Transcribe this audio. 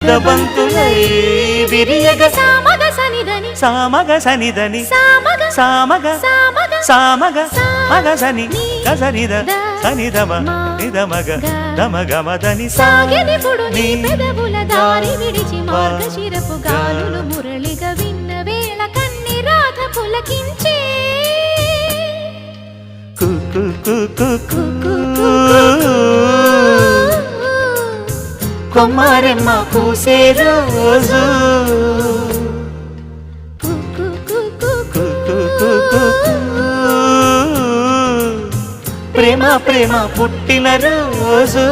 ముద్దబంతులై విరియగ సామగ సనిదని సామగ సనిదని సామగ సామగ సామగ సామగ మగ సని గసనిద సనిదమ నిదమగ దమగమదని సాగెనిపుడు నీ పెదవుల దారి విడిచి మార్గశిరపు గాలులు మురళిగా విన్న వేళ కన్ని రాధ పులకించే కొమ్మారెమ్మ పూసే రోజు ప్రేమ ప్రేమ పుట్టిన రోజు